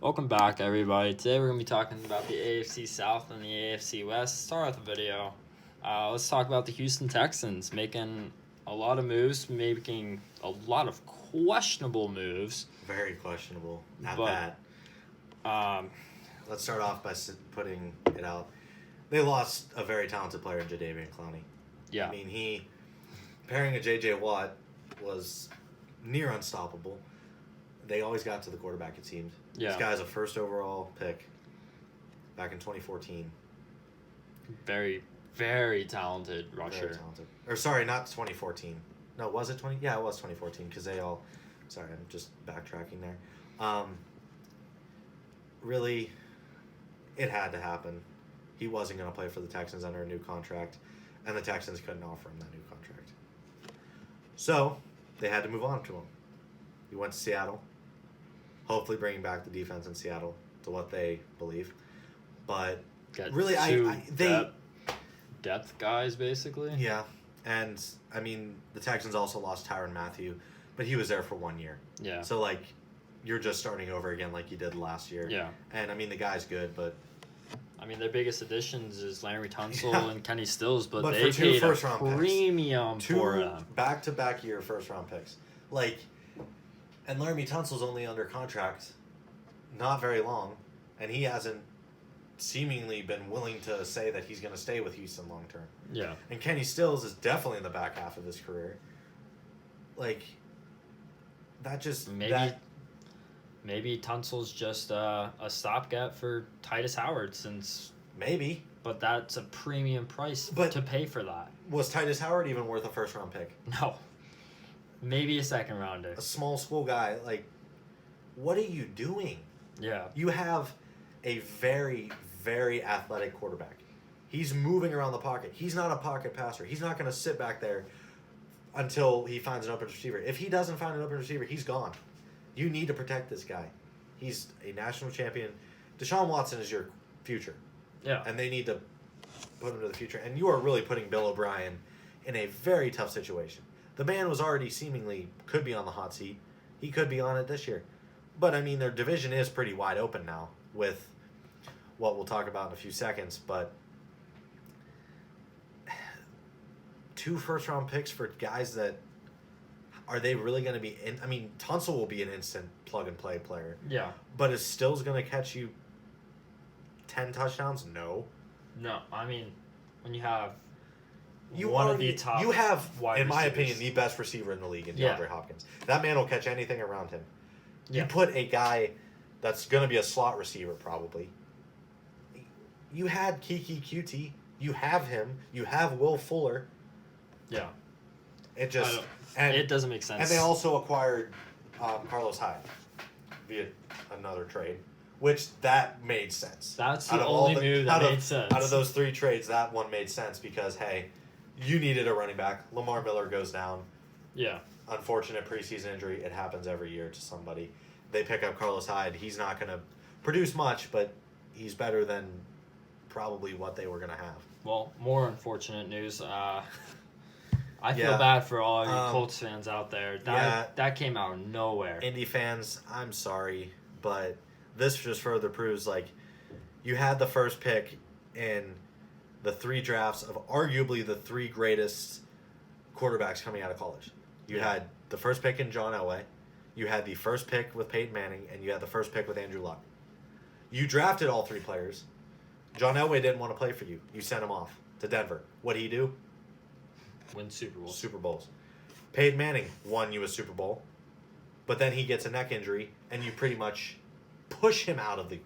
Welcome back, everybody. Today we're going to be talking about the AFC South and the AFC West. Start with the video. Let's talk about the Houston Texans making a lot of moves, making a lot of questionable moves. Very questionable at But, that. Let's start off by putting it out. They lost a very talented player in Jadeveon Clowney. Yeah. I mean, pairing a J.J. Watt was near unstoppable. They always got to the quarterback, it seemed. Yeah. This guy's a first overall pick back in 2014. Very, very talented rusher. Very talented. Or sorry, not 2014. No, was it 20? Yeah, it was 2014 because they all... Sorry, I'm just backtracking there. Really, it had to happen. He wasn't going to play for the Texans under a new contract, and the Texans couldn't offer him that new contract. So, they had to move on to him. He went to Seattle, hopefully bringing back the defense in Seattle to what they believe. But Got really, two depth guys, basically. Yeah, and I mean, the Texans also lost Tyrann Mathieu, but he was there for 1 year. Yeah. So, like, you're just starting over again like you did last year. Yeah. And, I mean, the guy's good, but... I mean, their biggest additions is Larry Tunsil and Kenny Stills, but for they two paid a first-round picks. premium for them. Two back-to-back year first-round picks. Like, and Laramie Tunsil's only under contract not very long, and he hasn't seemingly been willing to say that he's going to stay with Houston long-term. Yeah. And Kenny Stills is definitely in the back half of his career. Like, that just... Maybe Tunsil's just a stopgap for Titus Howard since... Maybe. But that's a premium price to pay for that. Was Titus Howard even worth a first-round pick? No. Maybe a second rounder. A small school guy, like, what are you doing? Yeah. You have a very, very athletic quarterback. He's moving around the pocket. He's not a pocket passer. He's not going to sit back there until he finds an open receiver. If he doesn't find an open receiver, he's gone. You need to protect this guy. He's a national champion. Deshaun Watson is your future. Yeah. And they need to put him to the future. And you are really putting Bill O'Brien in a very tough situation. The man was already seemingly could be on the hot seat. He could be on it this year. But, I mean, their division is pretty wide open now with what we'll talk about in a few seconds. But 2 first-round picks for guys that are they really going to be in? I mean, Tunsil will be an instant plug-and-play player. Yeah. But is Stills going to catch you 10 touchdowns? No. No, I mean, when you have You have, in my opinion, the best receiver in the league in DeAndre Hopkins. That man will catch anything around him. Yeah. You put a guy that's going to be a slot receiver probably. You had Kiki QT. You have him. You have Will Fuller. Yeah. It just... it doesn't make sense. And they also acquired Carlos Hyde via another trade, which that made sense. That's the only move that made sense. Out of those 3 trades, that one made sense because, hey, you needed a running back. Lamar Miller goes down. Yeah. Unfortunate preseason injury. It happens every year to somebody. They pick up Carlos Hyde. He's not going to produce much, but he's better than probably what they were going to have. Well, more unfortunate news. I feel bad for all you Colts fans out there. That came out of nowhere. Indy fans, I'm sorry, but this just further proves, like, you had the first pick in the 3 drafts of arguably the 3 greatest quarterbacks coming out of college. You had the first pick in John Elway, you had the first pick with Peyton Manning, and you had the first pick with Andrew Luck. You drafted all 3 players. John Elway didn't want to play for you. You sent him off to Denver. What did he do? Win Super Bowls. Super Bowls. Peyton Manning won you a Super Bowl, but then he gets a neck injury, and you pretty much push him out of the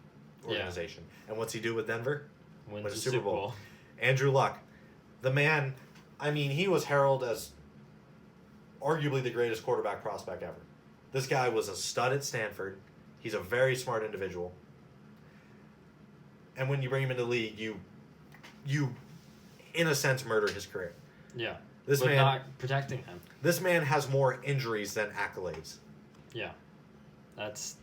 organization. Yeah. And what's he do with Denver? Wins a Super Bowl. Andrew Luck. The man, I mean, he was heralded as arguably the greatest quarterback prospect ever. This guy was a stud at Stanford. He's a very smart individual. And when you bring him into the league, you in a sense, murder his career. Yeah. This but man not protecting him. This man has more injuries than accolades. Yeah. That's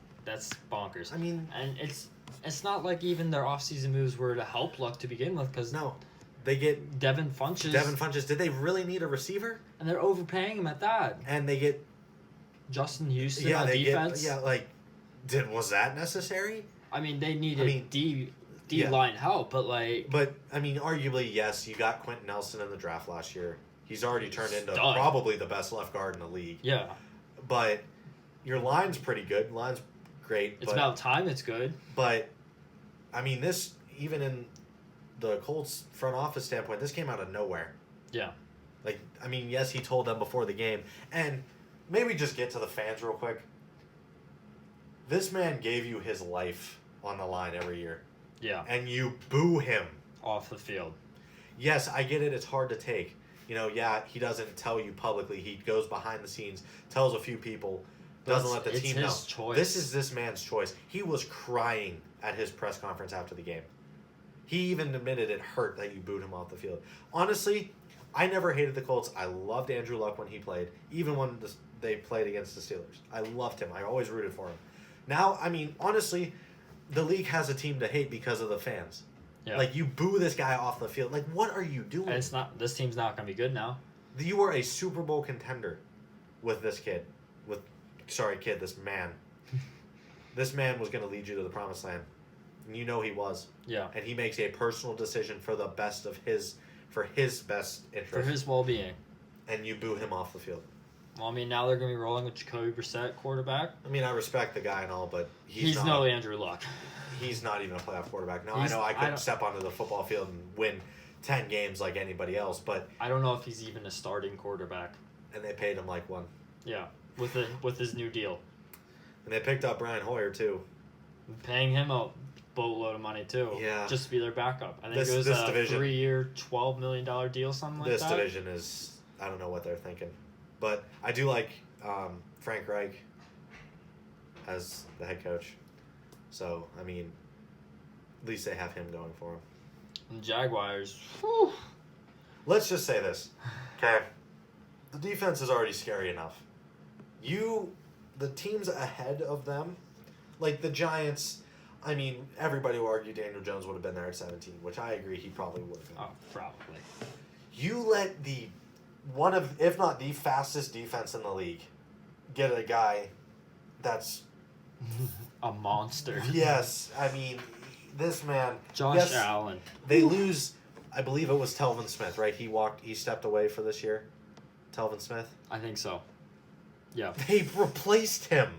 bonkers. I mean, and it's not like even their offseason moves were to help Luck to begin with, because no, they get Devin Funches. Did they really need a receiver? And they're overpaying him at that. And they get Justin Houston on defense. Was that necessary? I mean, they needed D-line help, but like... But, I mean, arguably, yes, you got Quentin Nelson in the draft last year. He's already turned into Stud. probably the best left guard in the league. Yeah. But your line's pretty good. Line's great. It's about time it's good. But, I mean, this, even in the Colts front office standpoint, this came out of nowhere. Yeah. Like, I mean, yes, he told them before the game. And maybe just get to the fans real quick. This man gave you his life on the line every year. Yeah. And you boo him. Off the field. Yes, I get it. It's hard to take. You know, yeah, he doesn't tell you publicly. He goes behind the scenes, tells a few people, doesn't let the team know. It's his choice. This is this man's choice. He was crying at his press conference after the game. He even admitted it hurt that you booed him off the field. Honestly, I never hated the Colts. I loved Andrew Luck when he played, even when they played against the Steelers. I loved him. I always rooted for him. Now, I mean, honestly, the league has a team to hate because of the fans. Yeah. Like, you boo this guy off the field. Like, what are you doing? And this team's not going to be good now. You were a Super Bowl contender with this kid. This man. This man was going to lead you to the promised land. And you know he was. Yeah. And he makes a personal decision for the best of his best interest. For his well-being. And you boo him off the field. Well, I mean, now they're going to be rolling with Jacoby Brissett, quarterback. I mean, I respect the guy and all, but he's not, no Andrew Luck. He's not even a playoff quarterback. Now, I know I couldn't step onto the football field and win 10 games like anybody else, but... I don't know if he's even a starting quarterback. And they paid him like one. Yeah, with his new deal. And they picked up Brian Hoyer, too. Paying him a boatload of money, too. Yeah. Just to be their backup. I think it was a 3-year, $12 million deal, something like that. This division is... I don't know what they're thinking. But I do like Frank Reich as the head coach. So, I mean, at least they have him going for them. And Jaguars, whew. Let's just say this, okay? The defense is already scary enough. The teams ahead of them, like the Giants, I mean, everybody will argue Daniel Jones would have been there at 17, which I agree he probably would have been. Oh, probably. You let one of, if not the fastest defense in the league, get a guy that's... a monster. Yes, I mean, this man... Josh Allen. They lose, I believe it was Telvin Smith, right? He stepped away for this year? Telvin Smith? I think so. Yeah. They replaced him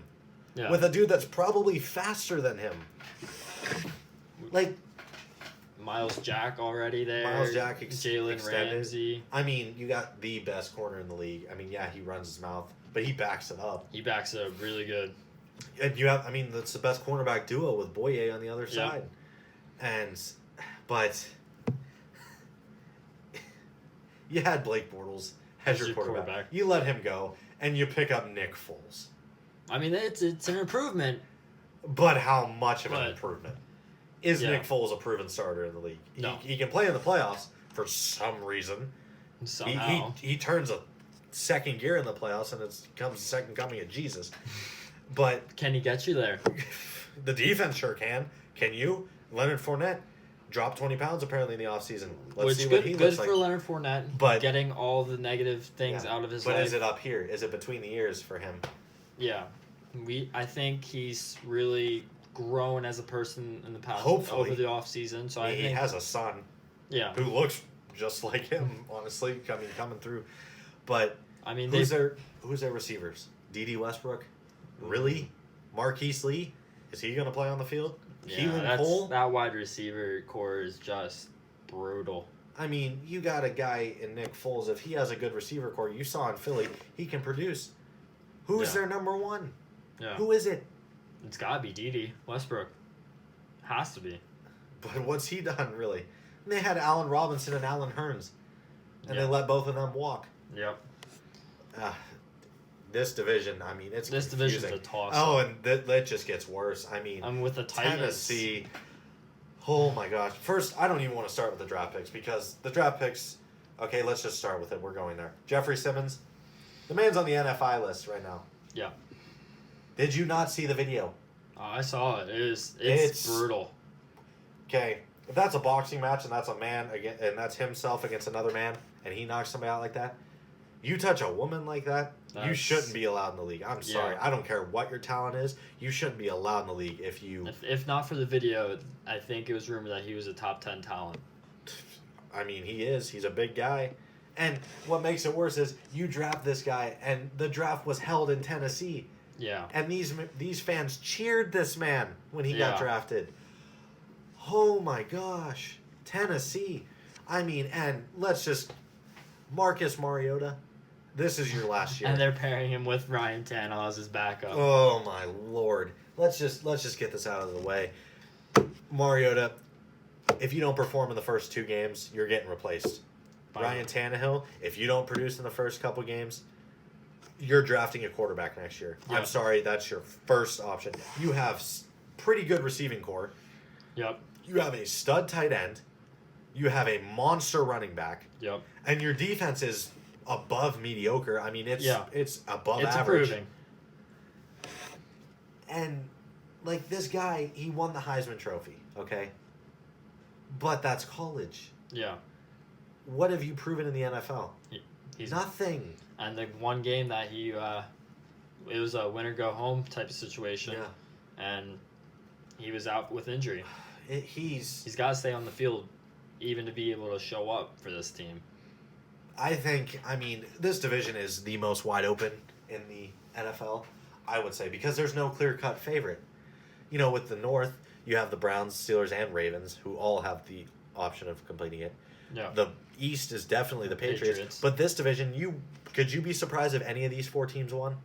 with a dude that's probably faster than him. Like... Miles Jack already there. Miles Jack Jalen Ramsey. I mean, you got the best corner in the league. I mean, yeah, he runs his mouth, but he backs it up. He backs it up really good. And you have, I mean, that's the best cornerback duo with Boye on the other side. But you had Blake Bortles as your quarterback. You let him go, and you pick up Nick Foles. I mean, it's an improvement. But how much of an improvement? Is Nick Foles a proven starter in the league? No. He can play in the playoffs for some reason. Somehow. He turns a second gear in the playoffs, and it becomes the second coming of Jesus. But can he get you there? The defense sure can. Can you? Leonard Fournette dropped 20 pounds apparently in the offseason. Let's see what he looks like. Good for Leonard Fournette, but getting all the negative things out of his life. But is it up here? Is it between the ears for him? Yeah. I think he's really grown as a person in the past Hopefully. over the offseason. So I think he has a son who looks just like him, honestly, coming through. But I mean, who's their receivers? D.D. Westbrook? Really? Marquise Lee? Is he going to play on the field? Yeah, Keelan Cole? That wide receiver core is just brutal. I mean, you got a guy in Nick Foles. If he has a good receiver core, you saw in Philly, he can produce. Who's their number one? Yeah. Who is it? It's got to be D.D. Westbrook. Has to be. But what's he done, really? And they had Allen Robinson and Allen Hurns. And they let both of them walk. Yep. This division, I mean, it's this confusing. division's a toss. Oh, and that just gets worse. I mean, I'm with the Titans. Tennessee. Oh my gosh! First, I don't even want to start with the draft picks because the draft picks. Okay, let's just start with it. We're going there. Jeffrey Simmons, the man's on the NFI list right now. Yeah. Did you not see the video? I saw it. It's brutal. Okay, if that's a boxing match and that's a man again, and that's himself against another man, and he knocks somebody out like that. You touch a woman like that, you That's- shouldn't be allowed in the league. I'm sorry. Yeah. I don't care what your talent is. You shouldn't be allowed in the league if you... If not for the video, I think it was rumored that he was a top 10 talent. I mean, he is. He's a big guy. And what makes it worse is you draft this guy, and the draft was held in Tennessee. Yeah. And these fans cheered this man when he got Yeah. drafted. Oh my gosh. Tennessee. I mean, and let's just... Marcus Mariota, this is your last year. And they're pairing him with Ryan Tannehill as his backup. Oh my lord. Let's just get this out of the way. Mariota, if you don't perform in the first 2 games, you're getting replaced. Fine. Ryan Tannehill, if you don't produce in the first couple games, you're drafting a quarterback next year. Yeah. I'm sorry, that's your first option. You have pretty good receiving core. Yep. You have a stud tight end. You have a monster running back. Yep. And your defense is above mediocre. I mean, it's above It's average. improving. And like this guy, he won the Heisman Trophy, okay? But that's college. Yeah. What have you proven in the NFL? He's Nothing. And the one game that he, it was a winner go home type of situation. Yeah. And he was out with injury. He's got to stay on the field even to be able to show up for this team. I mean, this division is the most wide open in the NFL, I would say, because there's no clear-cut favorite. You know, with the North, you have the Browns, Steelers, and Ravens, who all have the option of completing it. Yeah. The East is definitely the Patriots. But this division, could you be surprised if any of these 4 teams won?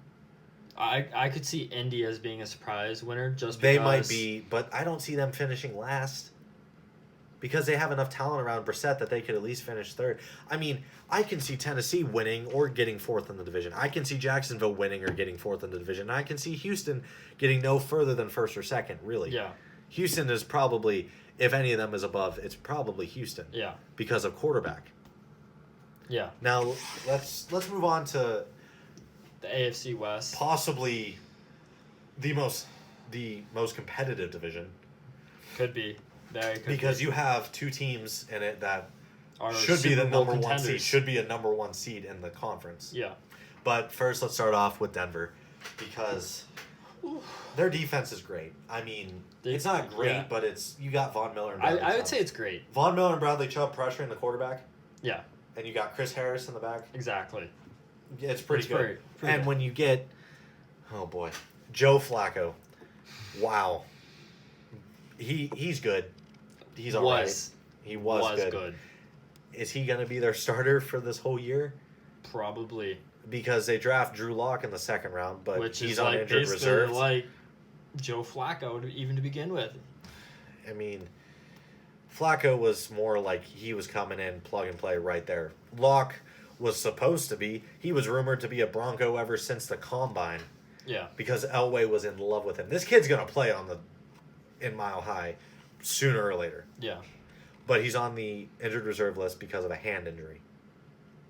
I could see Indy as being a surprise winner just because... They might be, but I don't see them finishing last. Because they have enough talent around Brissett that they could at least finish 3rd. I mean, I can see Tennessee winning or getting 4th in the division. I can see Jacksonville winning or getting 4th in the division. And I can see Houston getting no further than 1st or 2nd, really. Yeah. Houston is probably, if any of them is above, it's probably Houston. Yeah. Because of quarterback. Yeah. Now, let's move on to the AFC West. Possibly the most competitive division. Could be. Because you have 2 teams in it that Are should be the Super Bowl number 1 seed. contenders. Should be a number 1 seed in the conference. Yeah. But first, let's start off with Denver, because their defense is great. I mean, it's not great, yeah. but you got Von Miller and Bradley I would Chubb. say it's great. Von Miller and Bradley Chubb pressuring the quarterback, Yeah. and you got Chris Harris in the back. Exactly. It's pretty good. pretty And good. when you get, oh boy, Joe Flacco, wow, he's good. He's all right. He was good. Is he going to be their starter for this whole year? Probably. Because they draft Drew Lock in the 2nd round, but Which he's is on like injured basically reserve. like Joe Flacco even to begin with. I mean, Flacco was more like he was coming in, plug and play right there. Lock was supposed to be. He was rumored to be a Bronco ever since the Combine. Yeah. Because Elway was in love with him. This kid's going to play in Mile High sooner or later. Yeah. But he's on the injured reserve list because of a hand injury,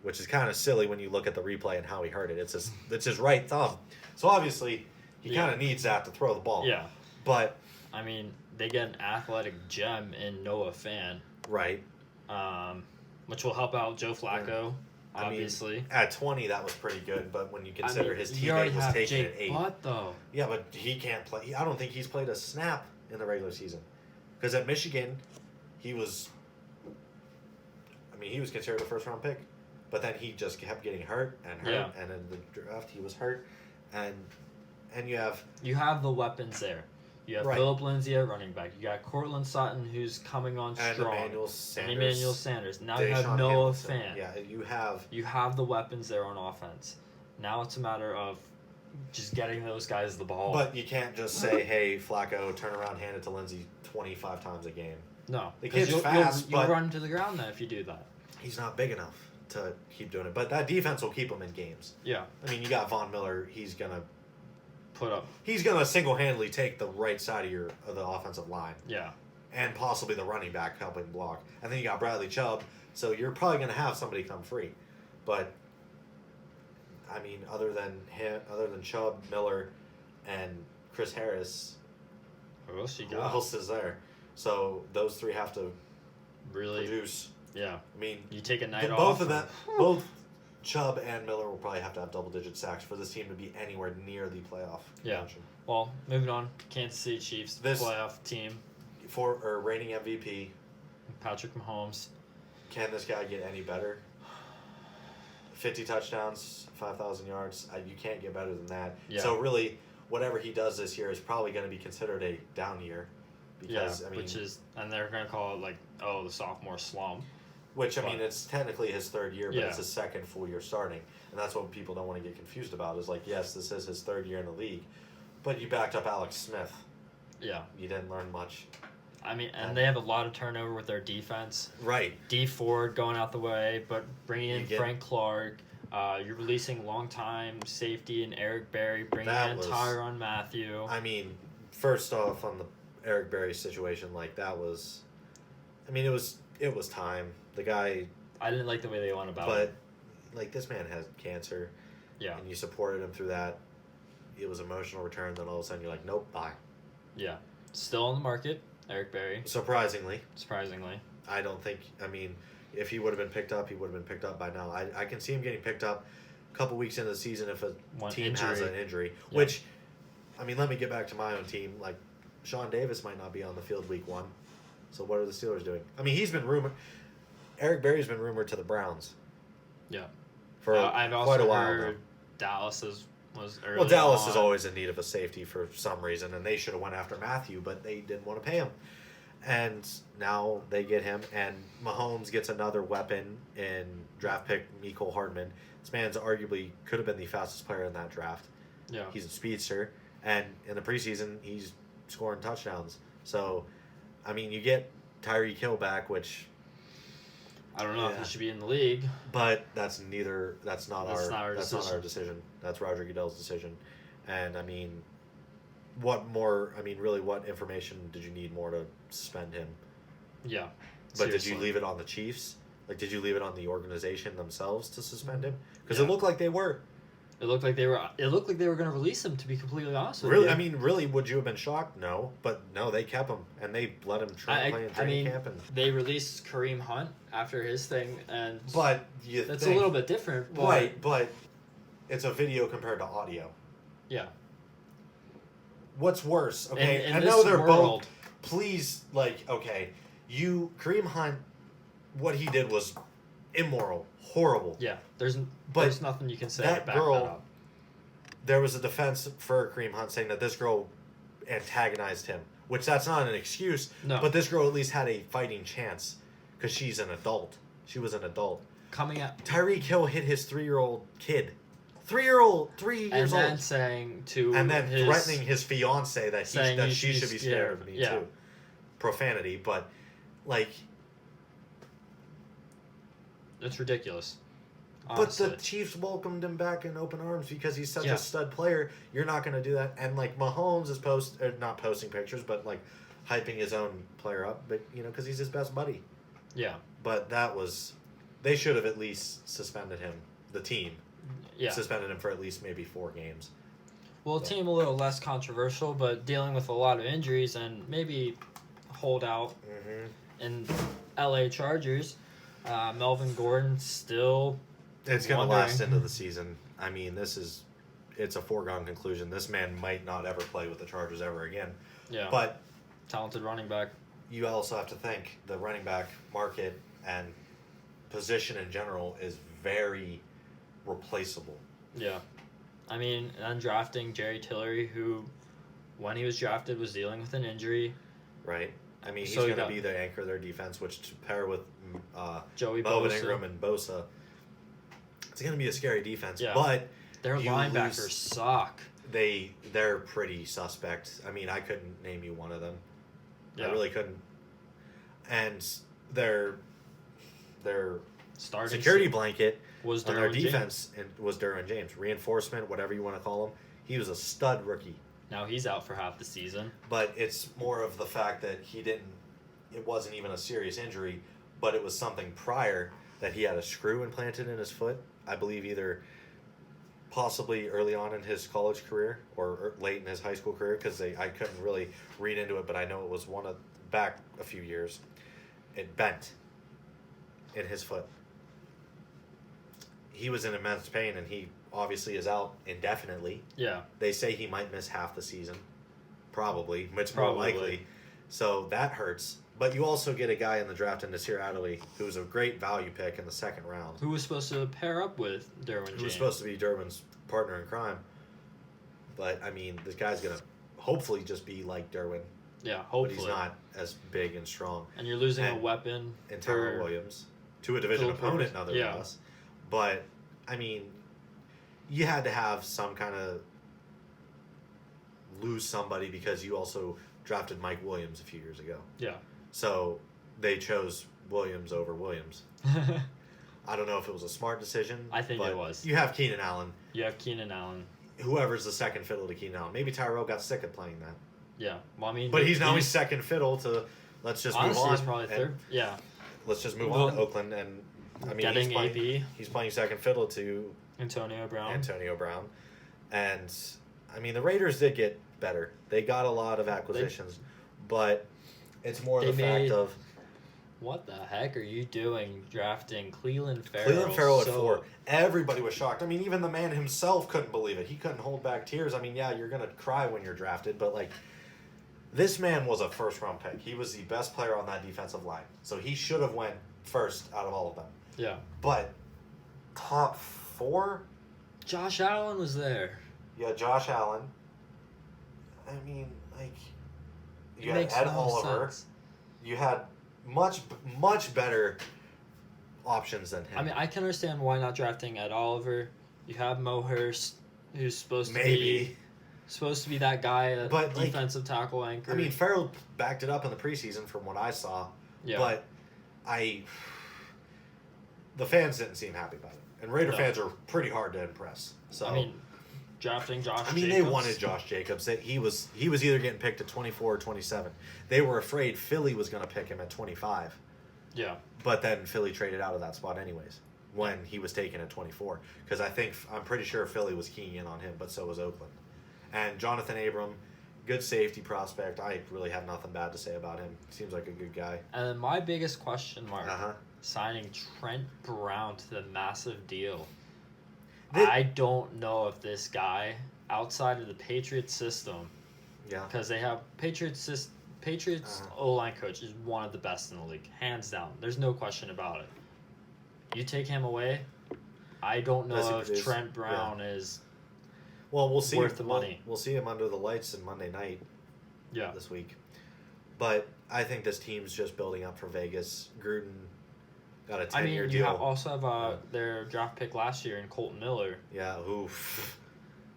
which is kind of silly when you look at the replay and how he hurt it. It's his right thumb. So obviously, he kind of needs that to throw the ball. Yeah. But I mean, they get an athletic gem in Noah Fan. Right. Which will help out Joe Flacco, obviously. I mean, at 20, that was pretty good, but when you consider his you already teammate was have taking Jake an 8. Butt, though. Yeah, but he can't play. I don't think he's played a snap in the regular season. Because at Michigan, he was considered a first-round pick. But then he just kept getting hurt, and in the draft he was hurt. And you have... You have the weapons there. You have Phillip Lindsay at running back. You got Cortland Sutton, who's coming on strong. And Emmanuel Sanders. Now Deshaun you have Noah Hamilton. Fan. Yeah, you have... You have the weapons there on offense. Now it's a matter of just getting those guys the ball. But you can't just say, hey, Flacco, turn around, hand it to Lindsay 25 times a game. No. The kid's you'll, fast, you'll but... run to the ground then if you do that. He's not big enough to keep doing it. But that defense will keep him in games. Yeah. I mean, you got Von Miller. He's going to single-handedly take the right side of the offensive line. Yeah. And possibly the running back helping block. And then you got Bradley Chubb, so you're probably going to have somebody come free. But, I mean, other than Chubb, Miller, and Chris Harris, Who else you who got? else is there? So those 3 have to Really? produce. Yeah. I mean, You take a night both off. of them, both Chubb and Miller will probably have to have double-digit sacks for this team to be anywhere near the playoff Yeah. position. Well, moving on. Kansas City Chiefs, This- playoff team. Reigning MVP, Patrick Mahomes. can this guy get any better? 50 touchdowns, 5,000 yards. You can't get better than that. Yeah. So really, whatever he does this year is probably going to be considered a down year. Because, And they're going to call it the sophomore slump. Which, it's technically his third year, but Yeah. it's his second full year starting. And that's what people don't want to get confused about is yes, this is his third year in the league. But you backed up Alex Smith. Yeah. You didn't learn much. And they have a lot of turnover with their defense. Right. D Ford going out the way, but bringing in You get- Frank Clark. You're releasing longtime safety and Eric Berry, bringing That in was- Tyrann Mathieu. First off, on the Eric Berry situation, that was... it was time. The guy... I didn't like the way they went about But, it. this man has cancer. Yeah. And you supported him through that. It was emotional return. Then all of a sudden you're like, nope, bye. Yeah. Still on the market, Eric Berry, Surprisingly. I don't think... if he would have been picked up, he would have been picked up by now. I can see him getting picked up a couple weeks into the season if a team has an injury. Yeah. Which, let me get back to my own team. Sean Davis might not be on the field week 1. So what are the Steelers doing? He's been rumored... Eric Berry's been rumored to the Browns. Yeah. For I've also quite a while heard now. Dallas was early Well, Dallas on. is always in need of a safety for some reason, and they should have went after Matthew, but they didn't want to pay him. And now they get him, and Mahomes gets another weapon in draft pick Mecole Hardman. This man's arguably could have been the fastest player in that draft. Yeah. He's a speedster, and in the preseason, he's scoring touchdowns. So, you get Tyreek Hill back, which... I don't know if he should be in the league. But that's not our decision. decision. That's Roger Goodell's decision. And what more what information did you need more to suspend him? Yeah. But Seriously. did you leave it on the Chiefs? Did you leave it on the organization themselves to suspend him? Because Yeah. it looked like they were. It looked like they were going to release him, to be completely honest with Really, you. really, would you have been shocked? No, but no, they kept him and they let him play in training camp. And they released Kareem Hunt after his thing, and but that's a little bit different. But, right? But it's a video compared to audio. Yeah. What's worse? Okay, In I this know they're world, both. Please, Kareem Hunt, what he did was immoral, horrible. Yeah, there's nothing you can say that to back girl, that up. There was a defense for Kareem Hunt saying that this girl antagonized him, which that's not an excuse. No. But this girl at least had a fighting chance because she's an adult. She was an adult. Coming at Tyreek Hill hit his 3-year-old kid. 3 years old. and then saying to and then his, threatening his fiance that she should be scared of me yeah. too. Profanity, but it's ridiculous. But Honestly. the Chiefs welcomed him back in open arms because he's such Yeah. a stud player. You're not going to do that. And Mahomes is not posting pictures, but hyping his own player up. But because he's his best buddy. Yeah. But they should have at least suspended him. The team. Yeah. Suspended him for at least maybe 4 games. Well, a team a little less controversial, but dealing with a lot of injuries and maybe hold out in LA Chargers. Melvin Gordon still. It's going to wondering. last into the season. It's a foregone conclusion. This man might not ever play with the Chargers ever again. Yeah. But Talented running back. you also have to think the running back market and position in general is very replaceable. Yeah. And drafting Jerry Tillery, who, when he was drafted, was dealing with an injury. Right? He's So going to be the anchor of their defense, which to pair with Joey Bowen Bosa. Ingram and Bosa, it's going to be a scary defense. Yeah. But Their you linebackers suck. they're pretty suspect. I couldn't name you one of them. Yeah. I really couldn't. And their Starting security blanket was on their Derwin James. defense was Derwin James. Reinforcement, whatever you want to call him. He was a stud rookie. Now he's out for half the season. But it's more of the fact that it wasn't even a serious injury, but it was something prior that he had a screw implanted in his foot. I believe either possibly early on in his college career or late in his high school career, because I couldn't really read into it, but I know it was back a few years. It bent in his foot. he was in immense pain, and he obviously is out indefinitely. Yeah. They say he might miss half the season, probably. It's more likely. So that hurts. But you also get a guy in the draft in Nasir Adderley, who was a great value pick in the second round. Who was supposed to pair up with Derwin James. Who was supposed to be Derwin's partner in crime. But, I mean, this guy's going to hopefully just be like Derwin. Yeah, hopefully. But he's not as big and strong. And you're losing a weapon. And Tyrell Williams. To a division opponent, nonetheless. But, I mean, you had to have some kind of lose somebody because you also drafted Mike Williams a few years ago. Yeah. So they chose Williams over Williams. I don't know if it was a smart decision. I think it was. You have Keenan Allen. You have Keenan Allen. Whoever's the second fiddle to Keenan Allen. Maybe Tyrell got sick of playing that. Yeah. Well, I mean, but he's second fiddle to. Let's just honestly, move on. He's probably third. Yeah. Let's just move on to Oakland, and I mean, he's playing second fiddle to Antonio Brown, and I mean the Raiders did get better. They got a lot of acquisitions, but it's more the fact of what the heck are you doing drafting Cleveland Farrell? Cleveland Farrell at 4. Everybody was shocked. I mean, even the man himself couldn't believe it. He couldn't hold back tears. I mean, yeah, you're gonna cry when you're drafted, but like. This man was a first-round pick. He was the best player on that defensive line. So he should have went first out of all of them. Yeah. But top 4? Josh Allen was there. Yeah, Josh Allen. I mean, like, you had Ed Oliver. Sense. You had much better options than him. I mean, I can understand why not drafting Ed Oliver. You have Mo Hurst, who's supposed to be that guy, but defensive tackle anchor. I mean, Farrell backed it up in the preseason from what I saw. Yeah. But the fans didn't seem happy about it. And Raider fans are pretty hard to impress. So I mean, drafting Josh Jacobs. They wanted Josh Jacobs. He was either getting picked at 24 or 27. They were afraid Philly was going to pick him at 25. Yeah. But then Philly traded out of that spot anyways when he was taken at 24. Because I'm pretty sure Philly was keying in on him, but so was Oakland. And Jonathan Abram, good safety prospect. I really have nothing bad to say about him. Seems like a good guy. And my biggest question mark, signing Trent Brown to the massive deal. I don't know if this guy, outside of the Patriots system, because they have Patriots O-line coach is one of the best in the league, hands down. There's no question about it. You take him away, I don't know if Trent Brown is... Well, we'll see. Worth the money. We'll see him under the lights on Monday night. Yeah. This week, but I think this team's just building up for Vegas. Gruden got a 10-year deal. You also have their draft pick last year in Colton Miller. Yeah. Oof.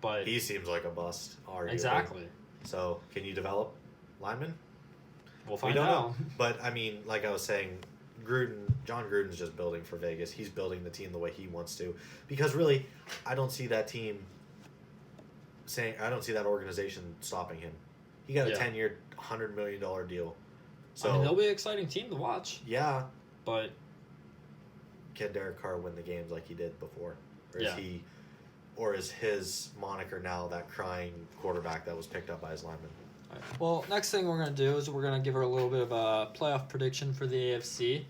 But he seems like a bust. Arguably. Exactly. So, can you develop linemen? We'll find out. But I mean, like I was saying, John Gruden's just building for Vegas. He's building the team the way he wants to, because really, I don't see that team. I don't see that organization stopping him. He got a 10-year, $100 million deal. So I mean, they'll be an exciting team to watch. Yeah. But can Derek Carr win the games like he did before? Or is his moniker now that crying quarterback that was picked up by his lineman? All right. Well, next thing we're going to do is we're going to give her a little bit of a playoff prediction for the AFC.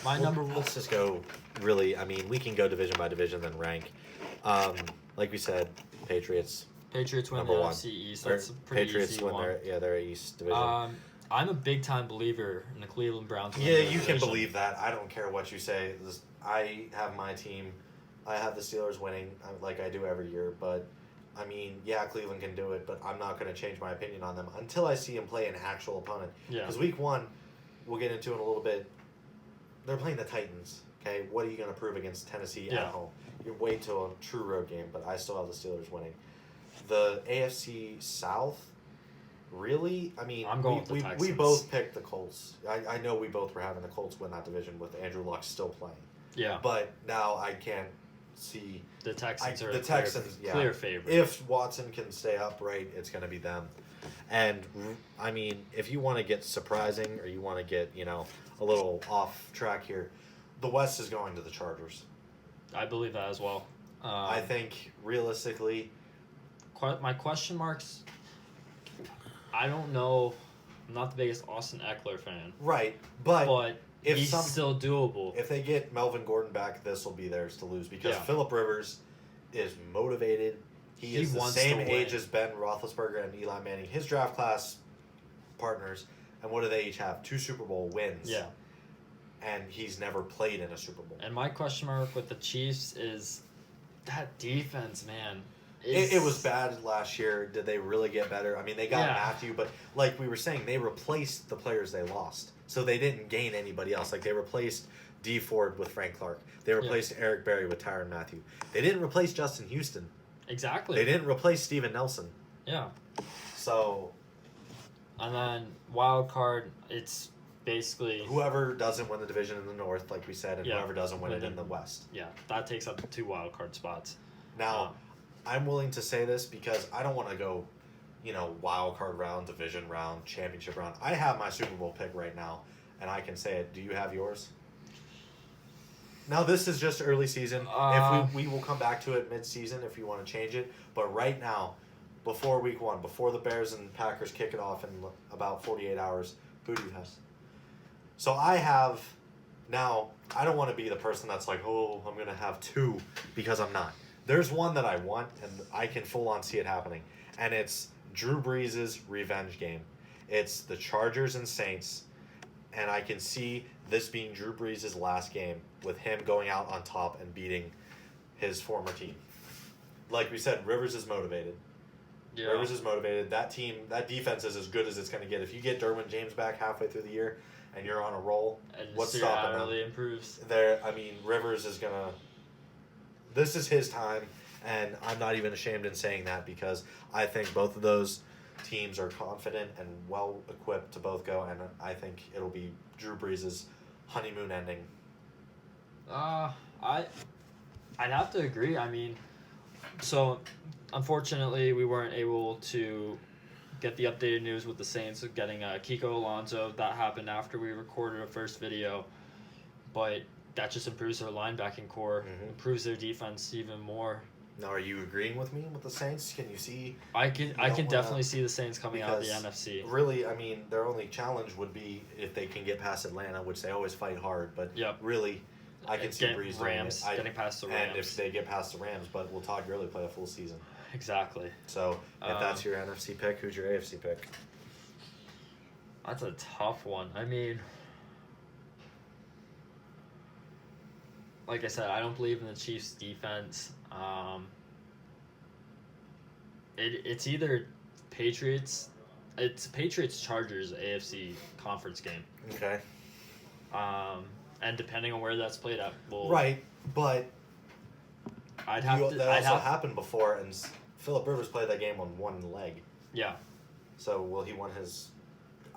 Let's just go really, I mean, we can go division by division, then rank. Like we said, Patriots win the AFC East. That's a pretty easy one. Their East division. I'm a big time believer in the Cleveland Browns. Yeah, you can believe that. I don't care what you say. I have my team. I have the Steelers winning, like I do every year. But I mean, yeah, Cleveland can do it, but I'm not going to change my opinion on them until I see them play an actual opponent. Yeah. Because week 1, we'll get into it in a little bit. They're playing the Titans. Okay, what are you going to prove against Tennessee at home? You wait till a true road game, but I still have the Steelers winning. The AFC South, really? I mean, I'm going with the Texans. We both picked the Colts. I know we both were having the Colts win that division with Andrew Luck still playing. Yeah. But now I can't see... The Texans are clear favorite. If Watson can stay upright, it's going to be them. And, I mean, if you want to get surprising or you want to get, a little off track here, the West is going to the Chargers. I believe that as well. I think, realistically... My question marks, I don't know. I'm not the biggest Austin Eckler fan. Right, but he's still doable. If they get Melvin Gordon back, this will be theirs to lose because Yeah. Phillip Rivers is motivated. He is the wants same to win. age as Ben Roethlisberger and Eli Manning, his draft class partners. And what do they each have? 2 Super Bowl wins. Yeah. And he's never played in a Super Bowl. And my question mark with the Chiefs is that defense, man. It was bad last year. Did they really get better? I mean, they got Matthew, but like we were saying, they replaced the players they lost. So they didn't gain anybody else. Like they replaced Dee Ford with Frank Clark. They replaced Eric Berry with Tyrann Mathieu. They didn't replace Justin Houston. Exactly. They didn't replace Steven Nelson. Yeah. So. And then wild card, it's basically whoever doesn't win the division in the North, like we said, and whoever doesn't win it in the West. Yeah, that takes up 2 wild card spots. Now, I'm willing to say this because I don't want to go, wild card round, division round, championship round. I have my Super Bowl pick right now, and I can say it. Do you have yours? Now, this is just early season. If we will come back to it mid-season if you want to change it. But right now, before week 1, before the Bears and Packers kick it off in about 48 hours, who do you have? So I have, now, I don't want to be the person that's like, oh, I'm going to have 2, because I'm not. There's one that I want, and I can full-on see it happening, and it's Drew Brees' revenge game. It's the Chargers and Saints, and I can see this being Drew Brees' last game with him going out on top and beating his former team. Like we said, Rivers is motivated. Yeah. Rivers is motivated. That team, that defense is as good as it's going to get. If you get Derwin James back halfway through the year and you're on a roll, and what's stopping them? Really improves. Rivers is going to... This is his time, and I'm not even ashamed in saying that because I think both of those teams are confident and well-equipped to both go, and I think it'll be Drew Brees' honeymoon ending. I'd have to agree. I mean, so unfortunately we weren't able to get the updated news with the Saints of getting Kiko Alonso. That happened after we recorded our first video, but that just improves their linebacking core, improves their defense even more. Now, are you agreeing with me with the Saints? Can you see? I can definitely see the Saints coming out of the NFC. Really, I mean, their only challenge would be if they can get past Atlanta, which they always fight hard. But really, I can see Brees Rams getting past the Rams. And if they get past the Rams, but will Todd Gurley play a full season? Exactly. So if that's your NFC pick, who's your AFC pick? That's a tough one. I mean, like I said, I don't believe in the Chiefs' defense. It's either Patriots. It's Patriots-Chargers AFC conference game. Okay. And depending on where that's played at, right, but I'd have to. That also happened before, and Phillip Rivers played that game on one leg. Yeah. So will he want his?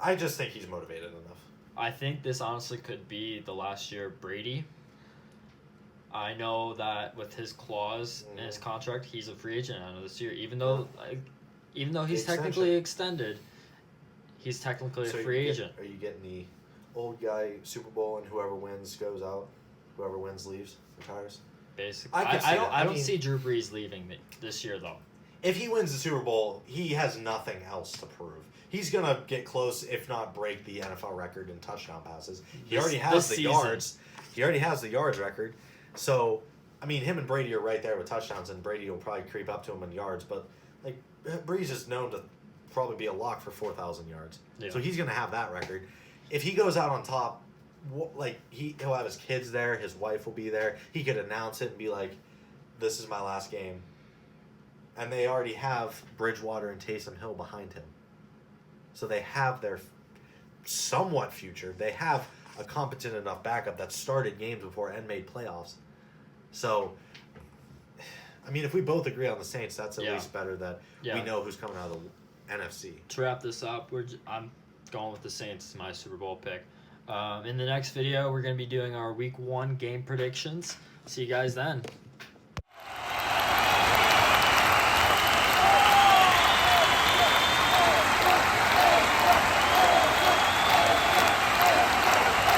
I just think he's motivated enough. I think this honestly could be the last year of Brady. I know that with his clause in his contract, he's a free agent out of this year. Even though he's technically extended, he's technically a free agent. Are you getting the old guy Super Bowl and whoever wins goes out, whoever wins leaves, retires? Basically, I don't see Drew Brees leaving this year though. If he wins the Super Bowl, he has nothing else to prove. He's gonna get close, if not break the NFL record in touchdown passes. He already has the yards. He already has the yards record. So, I mean, him and Brady are right there with touchdowns, and Brady will probably creep up to him in yards. But, like, Brees is known to probably be a lock for 4,000 yards. Yeah. So he's going to have that record. If he goes out on top, like, he'll have his kids there, his wife will be there. He could announce it and be like, this is my last game. And they already have Bridgewater and Taysom Hill behind him. So they have their somewhat future. They have a competent enough backup that started games before and made playoffs. So, I mean, if we both agree on the Saints, that's at least better that we know who's coming out of the NFC. To wrap this up, I'm going with the Saints as my Super Bowl pick. In the next video, we're going to be doing our Week 1 game predictions. See you guys then.